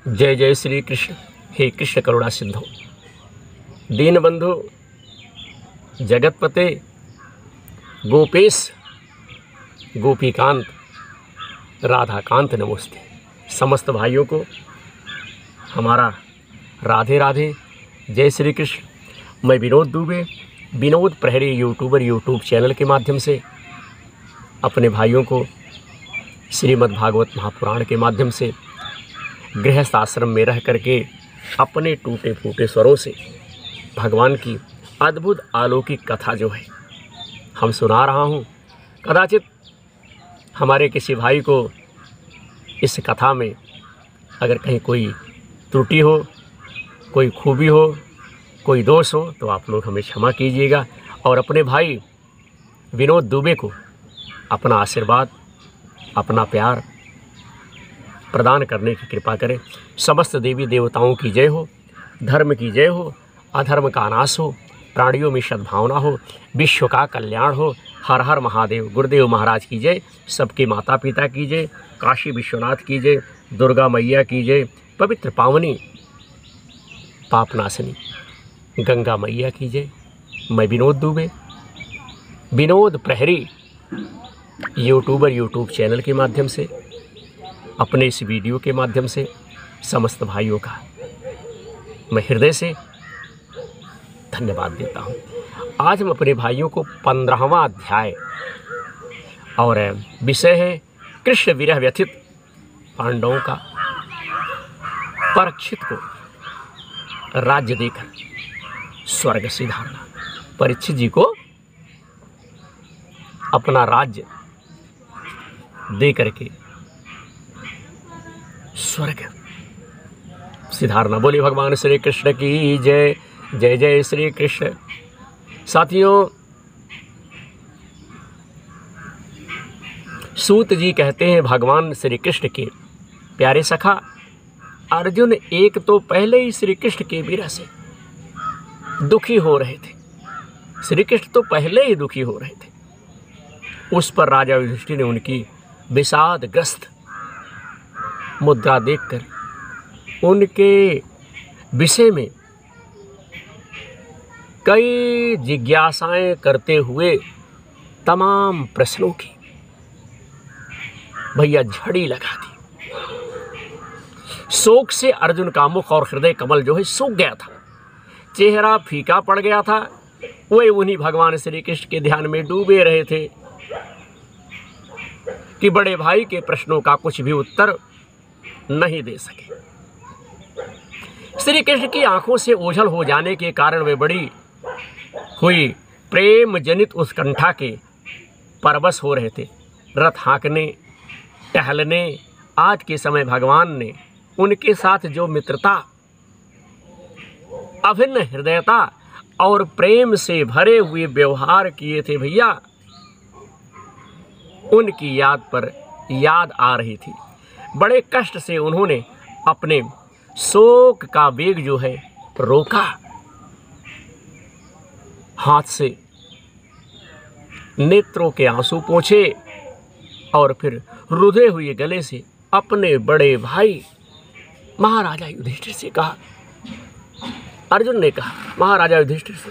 जय जय श्री कृष्ण। हे कृष्ण करुणा सिंधु, दीनबंधु, जगतपते, गोपेश, गोपीकांत, राधाकांत नमोस्ते। समस्त भाइयों को हमारा राधे राधे, जय श्री कृष्ण। मैं विनोद दुबे, विनोद प्रहरी यूट्यूब चैनल के माध्यम से अपने भाइयों को श्रीमद् भागवत महापुराण के माध्यम से गृहस्थ आश्रम में रह करके अपने टूटे फूटे स्वरों से भगवान की अद्भुत अलौकिक कथा जो है हम सुना रहा हूँ। कदाचित हमारे किसी भाई को इस कथा में अगर कहीं कोई त्रुटि हो, कोई खूबी हो, कोई दोष हो तो आप लोग हमें क्षमा कीजिएगा और अपने भाई विनोद दुबे को अपना आशीर्वाद, अपना प्यार प्रदान करने की कृपा करें। समस्त देवी देवताओं की जय हो, धर्म की जय हो, अधर्म का नाश हो, प्राणियों में सद्भावना हो, विश्व का कल्याण हो। हर हर महादेव। गुरुदेव महाराज की जय, सबके माता पिता की जय, काशी विश्वनाथ की जय, दुर्गा मैया की जय, पवित्र पावनी पापनाशनी गंगा मैया की जय। मैं विनोद दुबे, विनोद प्रहरी यूट्यूब चैनल के माध्यम से अपने इस वीडियो के माध्यम से समस्त भाइयों का मैं हृदय से धन्यवाद देता हूँ। आज हम अपने भाइयों को 15वां अध्याय और विषय है कृष्ण विरह व्यथित पांडवों का परीक्षित को राज्य देकर स्वर्ग सिधारना। परीक्षित जी को अपना राज्य दे करके स्वर्ग सिधारना। बोले भगवान श्री कृष्ण की जय, जय जय श्री कृष्ण। साथियों, सूत जी कहते हैं भगवान श्री कृष्ण के प्यारे सखा अर्जुन एक तो पहले ही श्री कृष्ण के विरह से दुखी हो रहे थे। श्री कृष्ण तो पहले ही दुखी हो रहे थे। उस पर राजा युधिष्ठिर ने उनकी विषादग्रस्त मुद्रा देखकर उनके विषय में कई जिज्ञासाएं करते हुए तमाम प्रश्नों की भैया झड़ी लगा दी। शोक से अर्जुन का मुख और हृदय कमल जो है सूख गया था, चेहरा फीका पड़ गया था। वे उन्हीं भगवान श्री कृष्ण के ध्यान में डूबे रहे थे कि बड़े भाई के प्रश्नों का कुछ भी उत्तर नहीं दे सके। श्री कृष्ण की आंखों से ओझल हो जाने के कारण वे बड़ी हुई प्रेम जनित उत्कंठा के परवश हो रहे थे। रथ हाँकने, टहलने, आज के समय भगवान ने उनके साथ जो मित्रता, अभिन्न हृदयता और प्रेम से भरे हुए व्यवहार किए थे भैया, उनकी याद आ रही थी। बड़े कष्ट से उन्होंने अपने शोक का वेग जो है रोका, हाथ से नेत्रों के आंसू पोंछे और फिर रुधे हुए गले से अपने बड़े भाई महाराजा युधिष्ठिर से कहा। अर्जुन ने कहा महाराजा युधिष्ठिर से।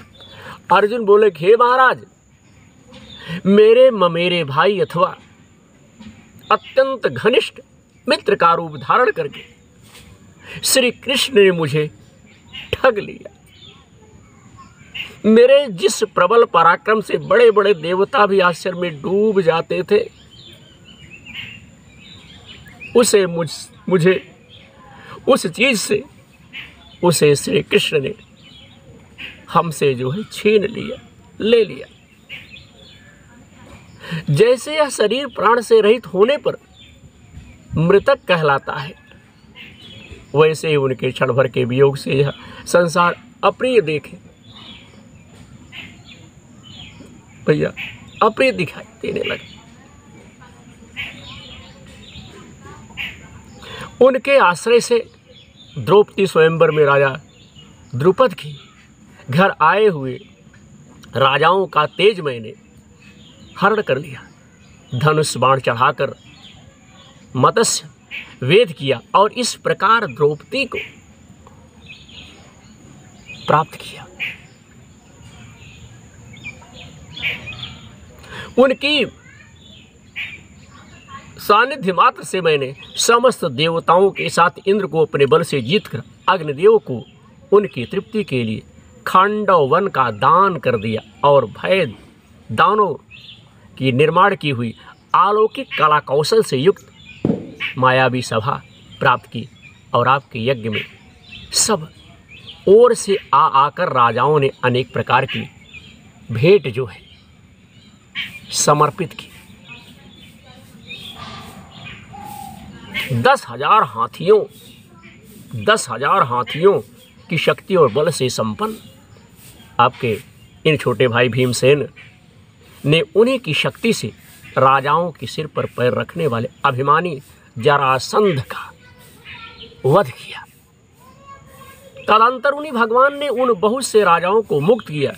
अर्जुन बोले, हे महाराज, मेरे ममेरे भाई अथवा अत्यंत घनिष्ठ मित्र का रूप धारण करके श्री कृष्ण ने मुझे ठग लिया। मेरे जिस प्रबल पराक्रम से बड़े बड़े देवता भी आश्चर्य में डूब जाते थे, उसे मुझे उस चीज से उसे श्री कृष्ण ने हमसे जो है छीन लिया, ले लिया। जैसे यह शरीर प्राण से रहित होने पर मृतक कहलाता है, वैसे ही उनके क्षण भर के वियोग से यह संसार अप्रिय देखे भैया, अप्रिय दिखाई देने लगे। उनके आश्रय से द्रौपदी स्वयंवर में राजा द्रुपद की घर आए हुए राजाओं का तेज मैंने हरण कर लिया। धनुष बाण चढ़ाकर मत्स्य वेद किया और इस प्रकार द्रौपदी को प्राप्त किया। उनकी सानिध्य मात्र से मैंने समस्त देवताओं के साथ इंद्र को अपने बल से जीतकर अग्निदेव को उनकी तृप्ति के लिए खांडव वन का दान कर दिया और भय दानों की निर्माण की हुई अलौकिक कला कौशल से युक्त मायावी सभा प्राप्त की। और आपके यज्ञ में सब ओर से आकर राजाओं ने अनेक प्रकार की भेंट जो है समर्पित की। 10,000 हाथियों की शक्ति और बल से संपन्न आपके इन छोटे भाई भीमसेन ने उन्हीं की शक्ति से राजाओं के सिर पर पैर रखने वाले अभिमानी जरासंध का वध किया। तदंतर उन्हीं भगवान ने उन बहुत से राजाओं को मुक्त किया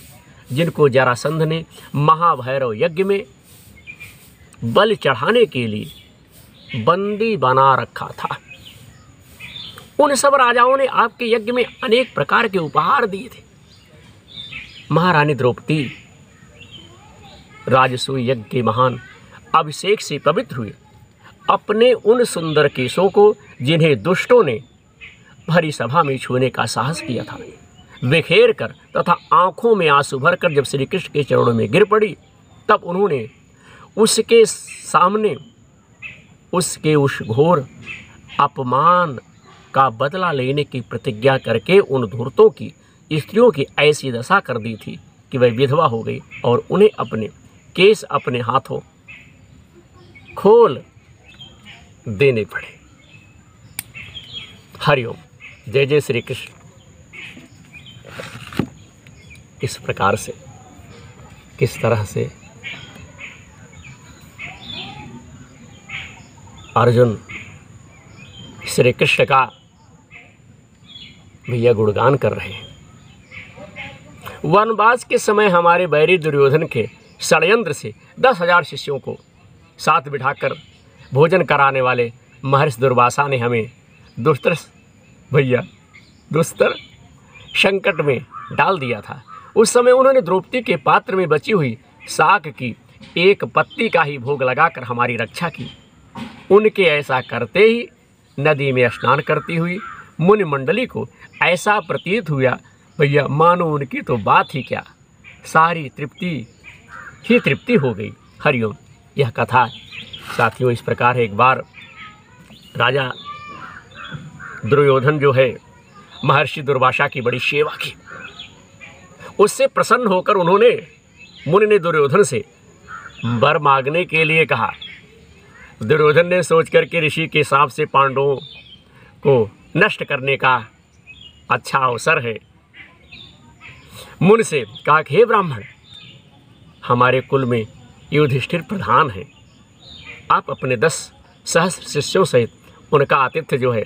जिनको जरासंध ने महाभैरव यज्ञ में बलि चढ़ाने के लिए बंदी बना रखा था। उन सब राजाओं ने आपके यज्ञ में अनेक प्रकार के उपहार दिए थे। महारानी द्रौपदी राजसूय यज्ञ के महान अभिषेक से पवित्र हुए अपने उन सुंदर केशों को जिन्हें दुष्टों ने भरी सभा में छूने का साहस किया था बिखेर कर तथा आंखों में आंसू भरकर जब श्री कृष्ण के चरणों में गिर पड़ी, तब उन्होंने उसके सामने उसके उस घोर अपमान का बदला लेने की प्रतिज्ञा करके उन धूर्तों की स्त्रियों की ऐसी दशा कर दी थी कि वह विधवा हो गई और उन्हें अपने केस अपने हाथों खोल देने पड़े। हरिओम। जय जय श्री कृष्ण। इस प्रकार से किस तरह से अर्जुन श्री कृष्ण का भैया गुणगान कर रहे हैं। वनवास के समय हमारे बैरी दुर्योधन के षड्यंत्र से 10,000 शिष्यों को साथ बिठाकर भोजन कराने वाले महर्षि दुर्वासा ने हमें दुस्तर संकट में डाल दिया था। उस समय उन्होंने द्रौपदी के पात्र में बची हुई शाक की एक पत्ती का ही भोग लगाकर हमारी रक्षा की। उनके ऐसा करते ही नदी में स्नान करती हुई मुनि मंडली को ऐसा प्रतीत हुआ भैया मानो उनकी तो बात ही क्या, सारी तृप्ति हो गई। हरिओम। यह कथा साथियों इस प्रकार है। एक बार राजा दुर्योधन जो है महर्षि दुर्वासा की बड़ी सेवा की। उससे प्रसन्न होकर उन्होंने मुनि ने दुर्योधन से वर मांगने के लिए कहा। दुर्योधन ने सोच करके ऋषि के हिसाब से पांडवों को नष्ट करने का अच्छा अवसर है, मुनि से कहा कि हे ब्राह्मण, हमारे कुल में युधिष्ठिर प्रधान है, आप अपने 10 सहस्त्र शिष्यों सहित उनका आतिथ्य जो है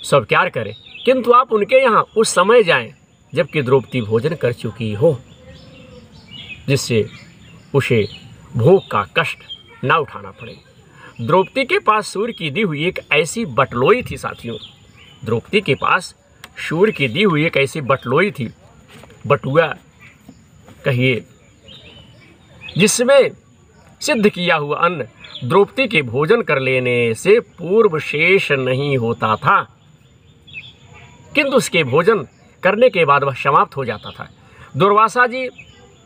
स्वीकार करें, किंतु आप उनके यहाँ उस समय जाएं जबकि द्रौपदी भोजन कर चुकी हो, जिससे उसे भूख का कष्ट न उठाना पड़े। द्रौपदी के पास सूर्य की दी हुई एक ऐसी बटलोई थी साथियों, द्रौपदी के पास सूर्य की दी हुई एक ऐसी बटलोई थी, बटुआ कहिए, जिसमें सिद्ध किया हुआ अन्न द्रौपदी के भोजन कर लेने से पूर्व शेष नहीं होता था, किंतु उसके भोजन करने के बाद वह समाप्त हो जाता था। दुर्वासा जी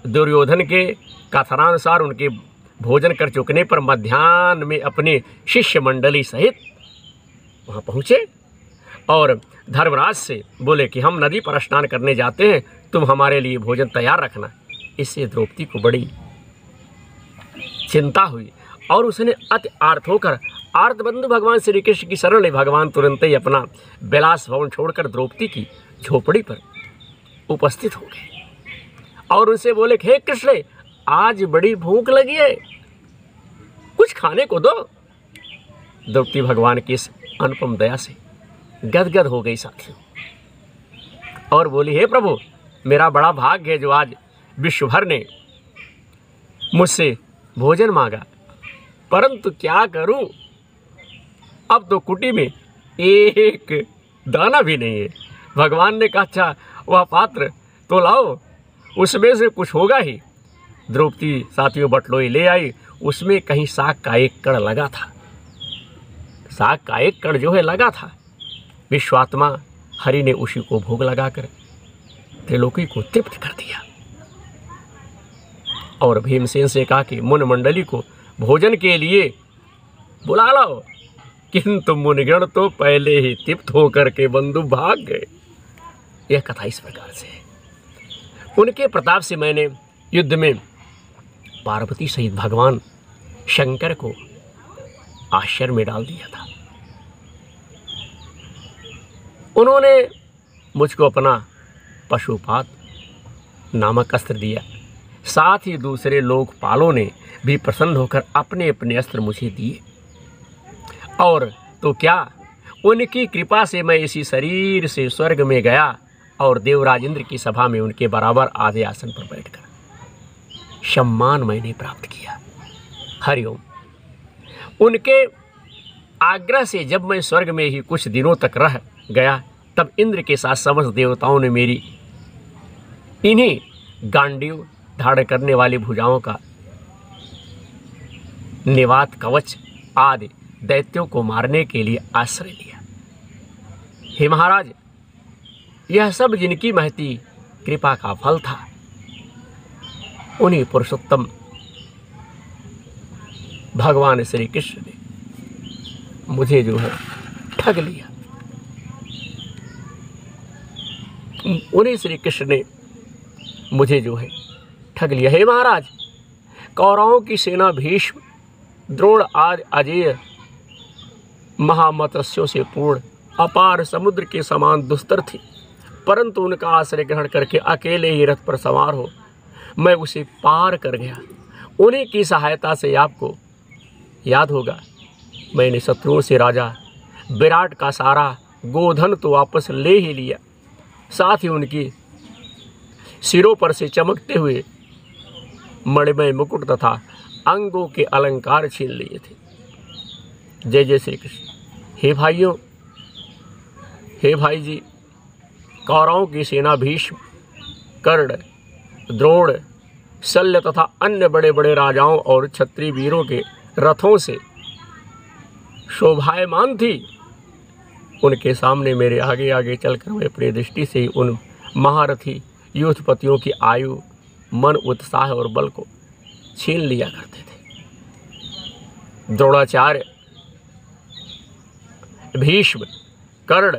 दुर्योधन के कथनानुसार उनके भोजन कर चुकने पर मध्याह्न में अपने शिष्य मंडली सहित वहाँ पहुँचे और धर्मराज से बोले कि हम नदी पर स्नान करने जाते हैं, तुम हमारे लिए भोजन तैयार रखना। इससे द्रौपदी को बड़ी चिंता हुई और उसने अति आर्त होकर आर्तबंधु भगवान श्री कृष्ण की शरण ले भगवान तुरंत ही अपना विलास भवन छोड़कर द्रौपदी की झोपड़ी पर उपस्थित हो गए और उनसे बोले हे कृष्ण, आज बड़ी भूख लगी है, कुछ खाने को दो। द्रौपदी भगवान की इस अनुपम दया से गदगद हो गई साथियों और बोली हे प्रभु, मेरा बड़ा भाग्य है जो आज विश्व भर ने मुझसे भोजन मांगा, परंतु क्या करूं, अब तो कुटी में एक दाना भी नहीं है। भगवान ने कहा अच्छा वह पात्र तो लाओ, उसमें से कुछ होगा ही। द्रौपदी साथियों बटलोई ले आई, उसमें कहीं साग का एक कण लगा था। साग का एक कण जो है लगा था। विश्वात्मा हरि ने उसी को भोग लगाकर त्रिलोकी को तृप्त कर दिया और भीमसेन से कहा कि मुन मंडली को भोजन के लिए बुला लाओ, किंतु मुनिगण तो पहले ही तृप्त होकर के बंधु भाग गए। यह कथा इस प्रकार से है। उनके प्रताप से मैंने युद्ध में पार्वती सहित भगवान शंकर को आश्चर्य में डाल दिया था। उन्होंने मुझको अपना पशुपात नामक अस्त्र दिया। साथ ही दूसरे लोकपालों ने भी प्रसन्न होकर अपने अपने अस्त्र मुझे दिए। और तो क्या, उनकी कृपा से मैं इसी शरीर से स्वर्ग में गया और देवराज इंद्र की सभा में उनके बराबर आधे आसन पर बैठकर सम्मान मैंने प्राप्त किया। हरिओम। उनके आग्रह से जब मैं स्वर्ग में ही कुछ दिनों तक रह गया, तब इंद्र के साथ समस्त देवताओं ने मेरी इन्हीं गांडीव धारण करने वाली भुजाओं का निवात कवच आदि दैत्यों को मारने के लिए आश्रय लिया। हे महाराज, यह सब जिनकी महती कृपा का फल था, उन्हीं पुरुषोत्तम भगवान श्री कृष्ण ने मुझे जो है ठग लिया। उन्हीं श्री कृष्ण ने मुझे जो है ठग लिया। हे महाराज, कौरवों की सेना भीष्म, द्रोण आदि अजेय महामत्स्यों से पूर्ण अपार समुद्र के समान दुस्तर थी, परंतु उनका आश्रय ग्रहण करके अकेले ही रथ पर सवार हो मैं उसे पार कर गया। उन्हीं की सहायता से आपको याद होगा, मैंने शत्रुओं से राजा विराट का सारा गोधन तो वापस ले ही लिया, साथ ही उनकी सिरों पर से चमकते हुए मणिमय मुकुट तथा अंगों के अलंकार छीन लिए थे। जय जय श्री कृष्ण। हे भाइयों, हे भाई जी, कौरवों की सेना भीष्म, कर्ण, द्रोण, शल्य तथा अन्य बड़े बड़े राजाओं और क्षत्रिय वीरों के रथों से शोभायमान थी। उनके सामने मेरे आगे आगे चलकर मैं अपनी दृष्टि से ही उन महारथी योद्धपतियों की आयु, मन, उत्साह और बल को छीन लिया करते थे। द्रोणाचार्य, भीष्म, कर्ण,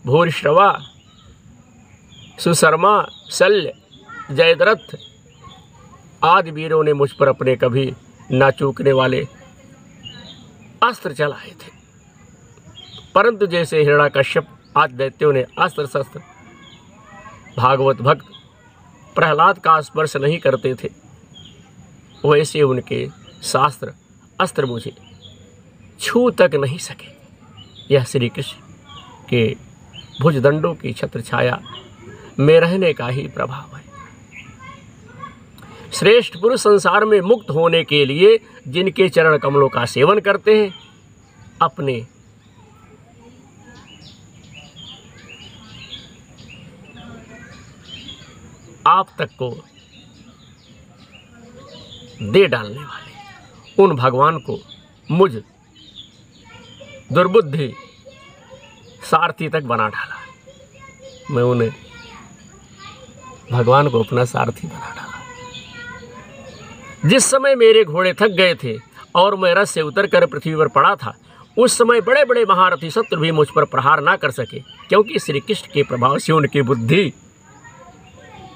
भूरिश्रवा, सुशर्मा, शल्य, जयद्रथ आदि वीरों ने मुझ पर अपने कभी न चूकने वाले अस्त्र चलाए थे, परंतु जैसे हिरण्याकश्यप आदि दैत्यों ने अस्त्र शस्त्र भागवत भक्त प्रहलाद का स्पर्श नहीं करते थे, वैसे उनके शास्त्र अस्त्र मुझे छू तक नहीं सके। यह श्री कृष्ण के भुजदंडों की छत्र छाया में रहने का ही प्रभाव है। श्रेष्ठ पुरुष संसार में मुक्त होने के लिए जिनके चरण कमलों का सेवन करते हैं, अपने आप तक को दे डालने वाले उन भगवान को मुझ दुर्बुद्धि सारथी तक बना डाला। मैं उन्हें भगवान को अपना सारथी बना डाला। जिस समय मेरे घोड़े थक गए थे और मैं रथ से उतरकर पृथ्वी पर पड़ा था, उस समय बड़े बड़े महारथी शत्रु भी मुझ पर प्रहार ना कर सके, क्योंकि श्री कृष्ण के प्रभाव से उनकी बुद्धि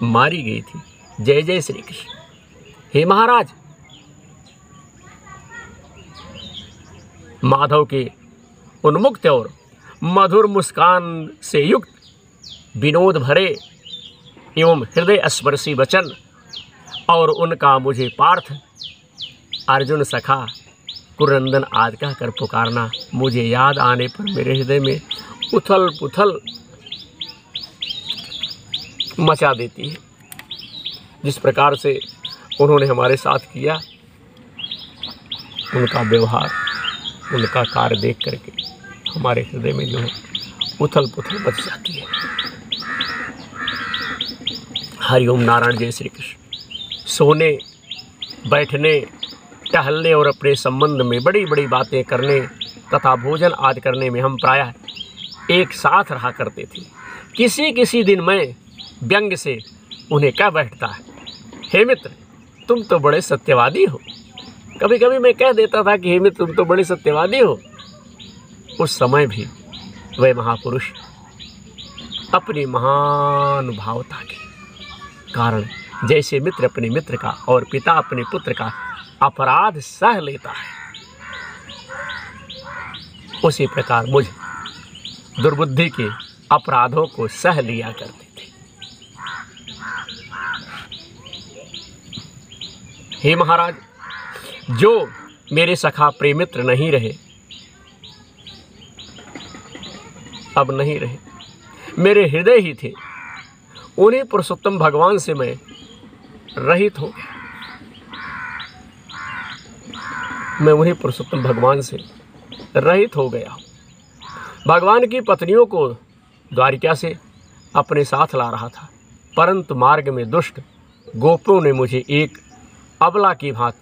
मारी गई थी। जय जय श्री कृष्ण। हे महाराज, माधव के उन्मुक्त और मधुर मुस्कान से युक्त विनोद भरे एवं हृदय स्पर्शी वचन और उनका मुझे पार्थ, अर्जुन सखा, कुरनंदन आदि कहकर पुकारना मुझे याद आने पर मेरे हृदय में उथल पुथल मचा देती है। जिस प्रकार से उन्होंने हमारे साथ किया, उनका व्यवहार, उनका कार्य देख करके हमारे हृदय में जो है उथल पुथल मच जाती है। हरिओम नारायण, जय श्री कृष्ण। सोने, बैठने, टहलने और अपने संबंध में बड़ी बड़ी बातें करने तथा भोजन आदि करने में हम प्रायः एक साथ रहा करते थे। किसी किसी दिन मैं व्यंग से उन्हें कह बैठता है, हे मित्र, तुम तो बड़े सत्यवादी हो। कभी कभी मैं कह देता था कि हे मित्र, तुम तो बड़े सत्यवादी हो। उस समय भी वह महापुरुष अपनी महानुभावता के कारण जैसे मित्र अपने मित्र का और पिता अपने पुत्र का अपराध सह लेता है, उसी प्रकार मुझ दुर्बुद्धि के अपराधों को सह लिया करते थे। हे महाराज, जो मेरे सखा प्रेमित्र नहीं रहे, अब नहीं रहे, मेरे हृदय ही थे, उन्हीं पुरुषोत्तम भगवान से मैं रहित हो गया। मैं उन्हीं पुरुषोत्तम भगवान से रहित हो गया। भगवान की पत्नियों को द्वारिका से अपने साथ ला रहा था, परंतु मार्ग में दुष्ट गोपों ने मुझे एक अबला की भांति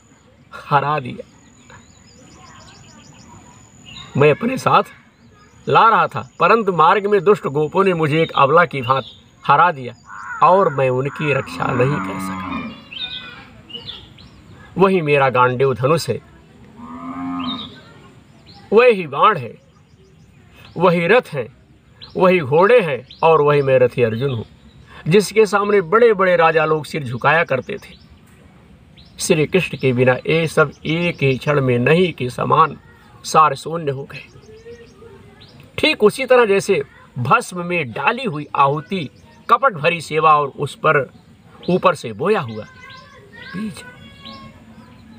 हरा दिया। मैं अपने साथ ला रहा था, परंतु मार्ग में दुष्ट गोपों ने मुझे एक अबला की भांति हरा दिया और मैं उनकी रक्षा नहीं कर सका। वही मेरा गांडीव धनुष है, वही बाण है, वही रथ है, वही घोड़े हैं और वही मैं रथी अर्जुन हूँ, जिसके सामने बड़े बड़े राजा लोग सिर झुकाया करते थे। श्री कृष्ण के बिना ये सब एक ही क्षण में नहीं के समान सार शून्य हो गए। ठीक उसी तरह जैसे भस्म में डाली हुई आहुति कपट भरी सेवा और उस पर ऊपर से बोया हुआ बीज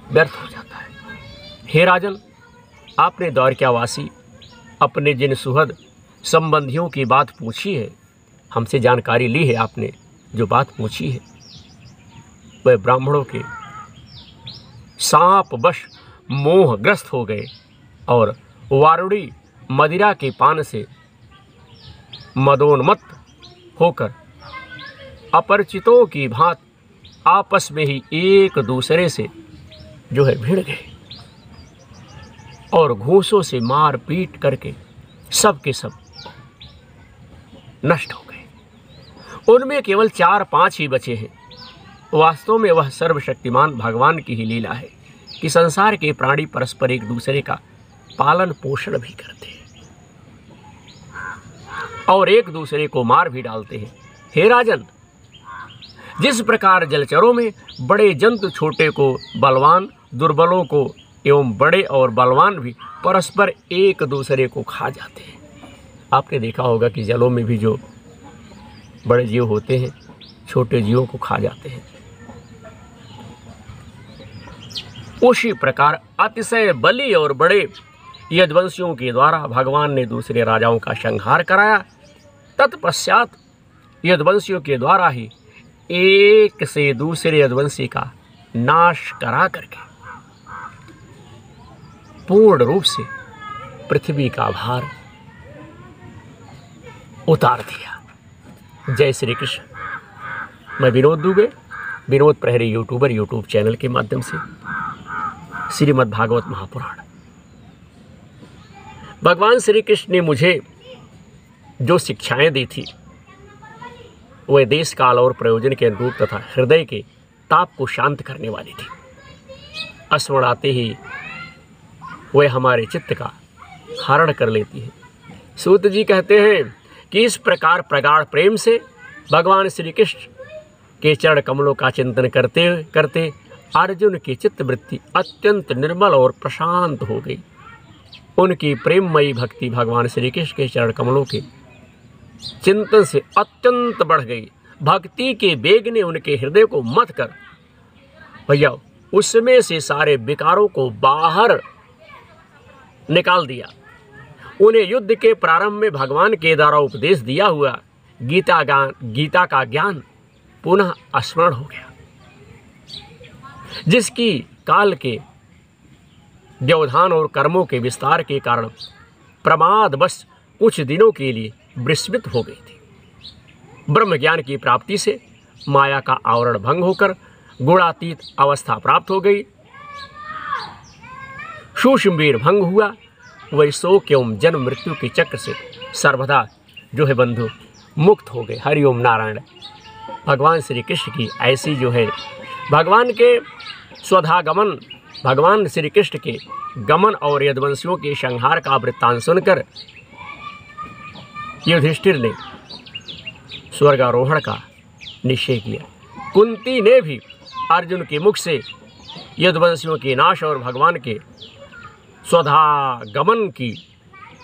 व्यर्थ हो जाता है। हे राजन, आपने द्वारकावासी अपने जिन सुहृद संबंधियों की बात पूछी है, हमसे जानकारी ली है, आपने जो बात पूछी है, वह ब्राह्मणों के सांप वश मोहग्रस्त हो गए और वारुणी मदिरा के पान से मदोन्मत्त होकर अपरिचितों की भांति आपस में ही एक दूसरे से जो है भिड़ गए और घूंसों से मार पीट करके सब के सब नष्ट हो गए। उनमें केवल 4-5 ही बचे हैं। वास्तव में वह सर्वशक्तिमान भगवान की ही लीला है कि संसार के प्राणी परस्पर एक दूसरे का पालन पोषण भी करते हैं और एक दूसरे को मार भी डालते हैं। हे राजन, जिस प्रकार जलचरों में बड़े जंतु छोटे को, बलवान दुर्बलों को एवं बड़े और बलवान भी परस्पर एक दूसरे को खा जाते हैं, आपने देखा होगा कि जलों में भी जो बड़े जीव होते हैं छोटे जीवों को खा जाते हैं। उसी प्रकार अतिशय बली और बड़े यदुवंशियों के द्वारा भगवान ने दूसरे राजाओं का संहार कराया। तत्पश्चात यदुवंशियों के द्वारा ही एक से दूसरे यदुवंशी का नाश करा करके पूर्ण रूप से पृथ्वी का भार उतार दिया। जय श्री कृष्ण। मैं विनोद दुबे, विनोद प्रहरी यूट्यूबर, यूट्यूब चैनल के माध्यम से श्रीमद् भागवत महापुराण, भगवान श्री कृष्ण ने मुझे जो शिक्षाएं दी थी वह देश काल और प्रयोजन के अनुरूप तथा हृदय के ताप को शांत करने वाली थी। स्मरण आते ही वह हमारे चित्त का हरण कर लेती है। सूत जी कहते हैं कि इस प्रकार प्रगाढ़ प्रेम से भगवान श्री कृष्ण के चरण कमलों का चिंतन करते करते अर्जुन की चित्तवृत्ति अत्यंत निर्मल और प्रशांत हो गई। उनकी प्रेममयी भक्ति भगवान श्री कृष्ण के चरण कमलों के चिंतन से अत्यंत बढ़ गई। भक्ति के वेग ने उनके हृदय को मथ कर भैया उसमें से सारे विकारों को बाहर निकाल दिया। उन्हें युद्ध के प्रारंभ में भगवान के द्वारा उपदेश दिया हुआ गीता का ज्ञान पुनः स्मरण हो गया, जिसकी काल के व्यवधान और कर्मों के विस्तार के कारण प्रमादवश कुछ दिनों के लिए विस्मित हो गई थी। ब्रह्म ज्ञान की प्राप्ति से माया का आवरण भंग होकर गुणातीत अवस्था प्राप्त हो गई। सूक्ष्म भंग हुआ। वही शोक एवं जन्म मृत्यु के चक्र से सर्वदा जो है बंधु मुक्त हो गए। हरिओम नारायण। भगवान श्री कृष्ण की ऐसी जो है भगवान के स्वधागमन, भगवान श्री कृष्ण के गमन और यदुवंशियों के संहार का वृत्तांत सुनकर युधिष्ठिर ने स्वर्गारोहण का निश्चय किया। कुंती ने भी अर्जुन के मुख से यदुवंशियों के नाश और भगवान के स्वधागमन की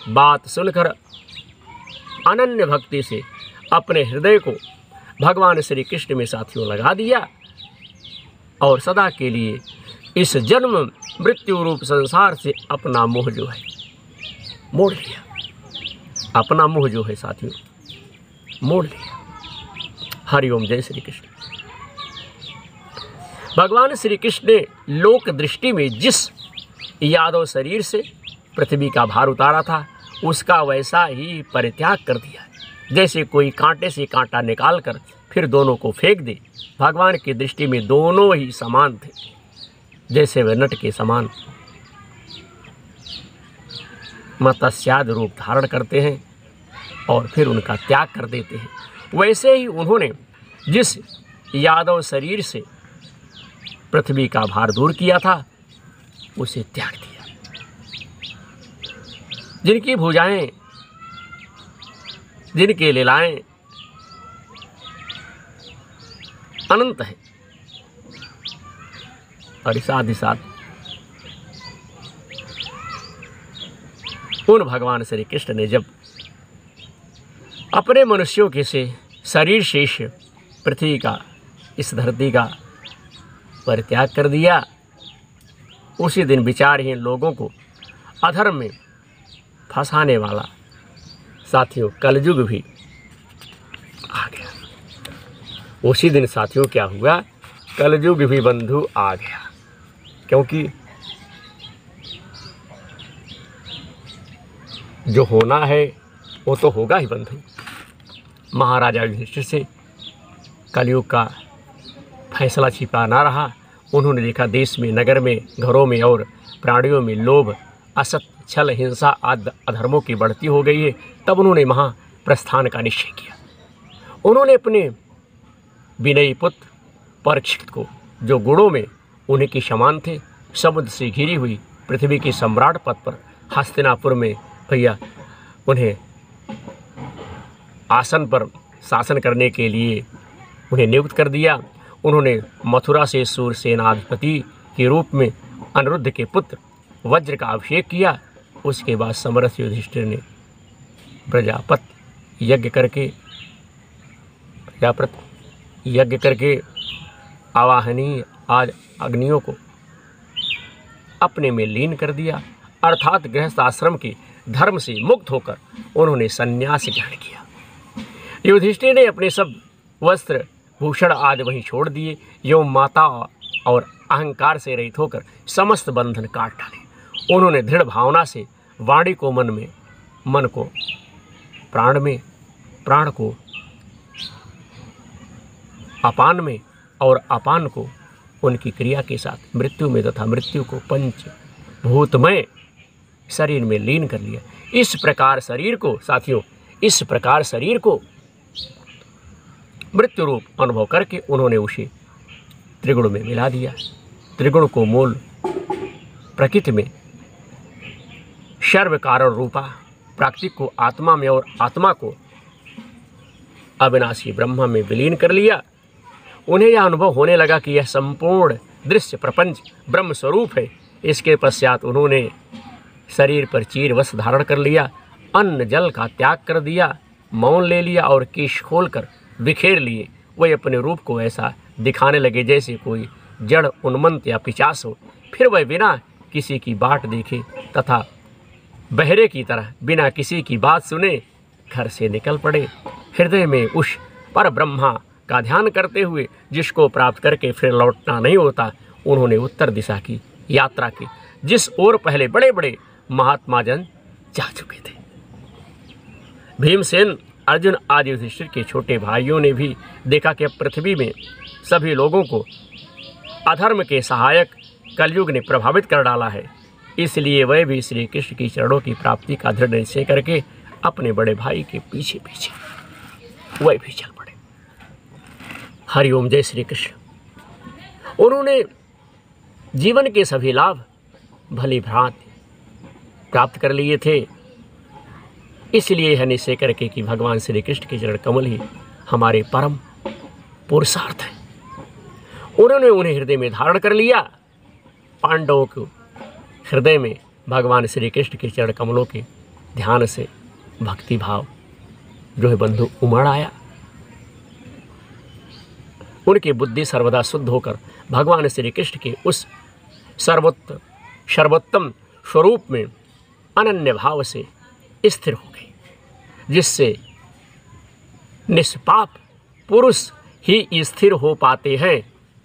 बात सुनकर अनन्य भक्ति से अपने हृदय को भगवान श्री कृष्ण में साथियों लगा दिया और सदा के लिए इस जन्म मृत्यु रूप संसार से अपना मोह जो है मोड़ लिया। अपना मोह जो है साथियों मोड़ लिया। हरिओम। जय श्री कृष्ण। भगवान श्री कृष्ण ने लोक दृष्टि में जिस यादव शरीर से पृथ्वी का भार उतारा था उसका वैसा ही परित्याग कर दिया, जैसे कोई कांटे से कांटा निकालकर फिर दोनों को फेंक दे। भगवान की दृष्टि में दोनों ही समान थे, जैसे वे नट के समान मत्स्याद रूप धारण करते हैं और फिर उनका त्याग कर देते हैं, वैसे ही उन्होंने जिस यादव शरीर से पृथ्वी का भार दूर किया था उसे त्याग दिया। जिनकी भुजाएं, जिनके लीलाएं अनंत है और साथ ही साथ उन भगवान श्री कृष्ण ने जब अपने मनुष्यों के से शरीर शेष पृथ्वी का, इस धरती का परित्याग कर दिया, उसी दिन विचारहीन लोगों को अधर्म में फंसाने वाला साथियों कलयुग भी आ गया। उसी दिन साथियों क्या हुआ, कलयुग भी बंधु आ गया। क्योंकि जो होना है वो तो होगा ही बंधु। महाराजा युधिष्ठिर से कलयुग का फैसला छिपा ना रहा। उन्होंने देखा देश में, नगर में, घरों में और प्राणियों में लोभ, असत, छल, हिंसा आदि अधर्मों की बढ़ती हो गई है। तब उन्होंने महाप्रस्थान का निश्चय किया। उन्होंने अपने विनयी पुत्र परीक्षित को, जो गुणों में उन्हीं के समान थे, समुद्र से घिरी हुई पृथ्वी के सम्राट पद पर हस्तिनापुर में भैया उन्हें आसन पर शासन करने के लिए उन्हें नियुक्त कर दिया। उन्होंने मथुरा से सूरसेनाधिपति के रूप में अनिरुद्ध के पुत्र वज्र का अभिषेक किया। उसके बाद समरथ युधिष्ठिर ने प्रजापति यज्ञ करके आवाहनीय आज अग्नियों को अपने में लीन कर दिया, अर्थात गृहस्थ आश्रम के धर्म से मुक्त होकर उन्होंने संन्यास ग्रहण किया। युधिष्ठिर ने अपने सब वस्त्र भूषण आदि वहीं छोड़ दिए एवं माता और अहंकार से रहित होकर समस्त बंधन काट डाले। उन्होंने दृढ़ भावना से वाणी को मन में, मन को प्राण में, प्राण को अपान में और अपान को उनकी क्रिया के साथ मृत्यु में तथा मृत्यु को पंच भूतमय शरीर में लीन कर लिया। इस प्रकार शरीर को साथियों, इस प्रकार शरीर को मृत्यु रूप अनुभव करके उन्होंने उसे त्रिगुण में मिला दिया। त्रिगुण को मूल प्रकृति में, सर्व कारण रूपा प्राकृतिक को आत्मा में और आत्मा को अविनाशी ब्रह्म में विलीन कर लिया। उन्हें यह अनुभव होने लगा कि यह संपूर्ण दृश्य प्रपंच ब्रह्म स्वरूप है। इसके पश्चात उन्होंने शरीर पर चीर वस्त्र धारण कर लिया, अन्न जल का त्याग कर दिया, मौन ले लिया और केश खोलकर बिखेर लिए। वह अपने रूप को ऐसा दिखाने लगे जैसे कोई जड़ उन्मत्त या पिशाच हो। फिर वह बिना किसी की बाट देखे तथा बहरे की तरह बिना किसी की बात सुने घर से निकल पड़े। हृदय में उस पर ब्रह्मा का ध्यान करते हुए, जिसको प्राप्त करके फिर लौटना नहीं होता, उन्होंने उत्तर दिशा की यात्रा की, जिस ओर पहले बड़े बड़े महात्मा जन जा चुके थे। भीमसेन, अर्जुन आदि युधिष्ठिर के छोटे भाइयों ने भी देखा कि अब पृथ्वी में सभी लोगों को अधर्म के सहायक कलयुग ने प्रभावित कर डाला है। इसलिए वह भी श्री कृष्ण की चरणों की प्राप्ति का दृढ़ निश्चय करके अपने बड़े भाई के पीछे पीछे वह भी चल पड़े। हरिओम, जय श्री कृष्ण। उन्होंने जीवन के सभी लाभ भली भांति प्राप्त कर लिए थे। इसलिए यह निश्चय करके कि भगवान श्री कृष्ण के चरण कमल ही हमारे परम पुरुषार्थ है, उन्होंने उन्हें हृदय में धारण कर लिया। पांडवों को हृदय में भगवान श्री कृष्ण के चरण कमलों के ध्यान से भक्ति भाव जो है बंधु उमड़ आया। उनकी बुद्धि सर्वदा शुद्ध होकर भगवान श्री कृष्ण के उस सर्वोत्तम स्वरूप में अनन्य भाव से स्थिर हो गई, जिससे निष्पाप पुरुष ही स्थिर हो पाते हैं।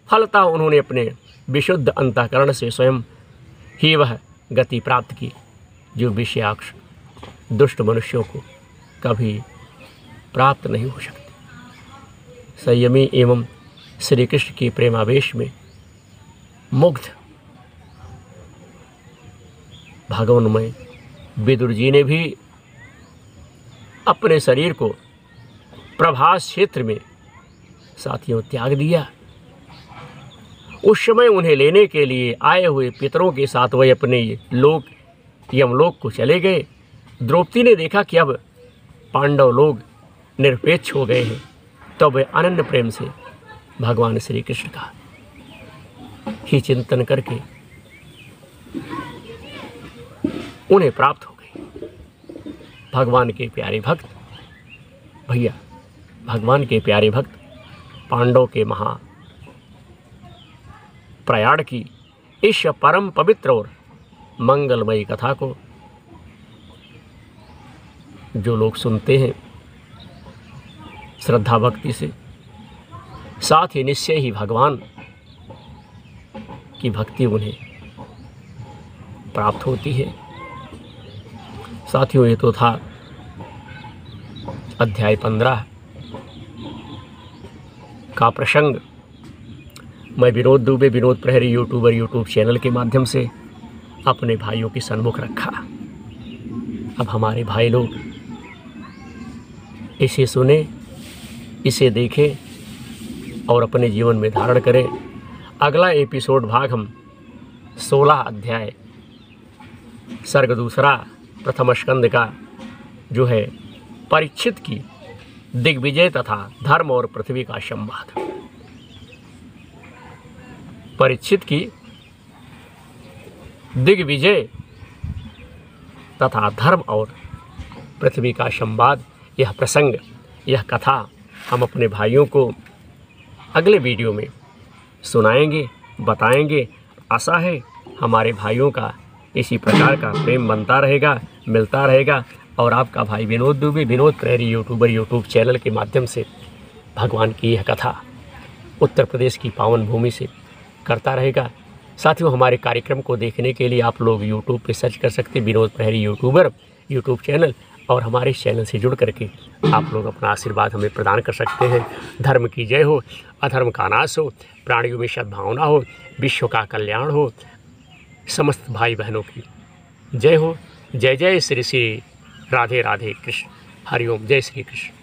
फलतः उन्होंने अपने विशुद्ध अंतःकरण से स्वयं ही वह गति प्राप्त की जो विषयाक्ष दुष्ट मनुष्यों को कभी प्राप्त नहीं हो सकती। संयमी एवं श्री कृष्ण के प्रेमावेश में मुग्ध भगवानमय विदुर जी ने भी अपने शरीर को प्रभास क्षेत्र में साथियों त्याग दिया। उस समय उन्हें लेने के लिए आए हुए पितरों के साथ वह अपने लोक यमलोक को चले गए। द्रौपदी ने देखा कि अब पांडव लोग निरपेक्ष हो गए हैं, तब वह अनन्य प्रेम से भगवान श्री कृष्ण का ही चिंतन करके उन्हें प्राप्त हो गई। भगवान के प्यारे भक्त भैया, भगवान के प्यारे भक्त पांडव के महा प्रयाण की इस परम पवित्र और मंगलमयी कथा को जो लोग सुनते हैं श्रद्धा भक्ति से, साथ ही निश्चय ही भगवान की भक्ति उन्हें प्राप्त होती है। साथियों, ये तो था अध्याय 15 का प्रसंग। मैं विनोद दुबे, विनोद प्रहरी यूट्यूब चैनल के माध्यम से अपने भाइयों के सन्मुख रखा। अब हमारे भाई लोग इसे सुने, इसे देखें और अपने जीवन में धारण करें। अगला एपिसोड भाग हम 16 अध्याय सर्ग 2 प्रथम स्कंद का जो है परीक्षित की दिग्विजय तथा धर्म और पृथ्वी का संवाद। परीक्षित की दिग्विजय तथा धर्म और पृथ्वी का संवाद, यह प्रसंग, यह कथा हम अपने भाइयों को अगले वीडियो में सुनाएंगे, बताएंगे। आशा है हमारे भाइयों का इसी प्रकार का प्रेम बनता रहेगा, मिलता रहेगा और आपका भाई विनोद दुबे, विनोद प्रहरी यूट्यूब चैनल के माध्यम से भगवान की यह कथा उत्तर प्रदेश की पावन भूमि से करता रहेगा। साथियों, हमारे कार्यक्रम को देखने के लिए आप लोग यूट्यूब पे सर्च कर सकते हैं विनोद प्रहरी यूट्यूब चैनल, और हमारे चैनल से जुड़ करके आप लोग अपना आशीर्वाद हमें प्रदान कर सकते हैं। धर्म की जय हो, अधर्म का नाश हो, प्राणियों में सद्भावना हो, विश्व का कल्याण हो, समस्त भाई बहनों की जय हो। जय जय श्री श्री राधे राधे कृष्ण। हरिओम, जय श्री कृष्ण।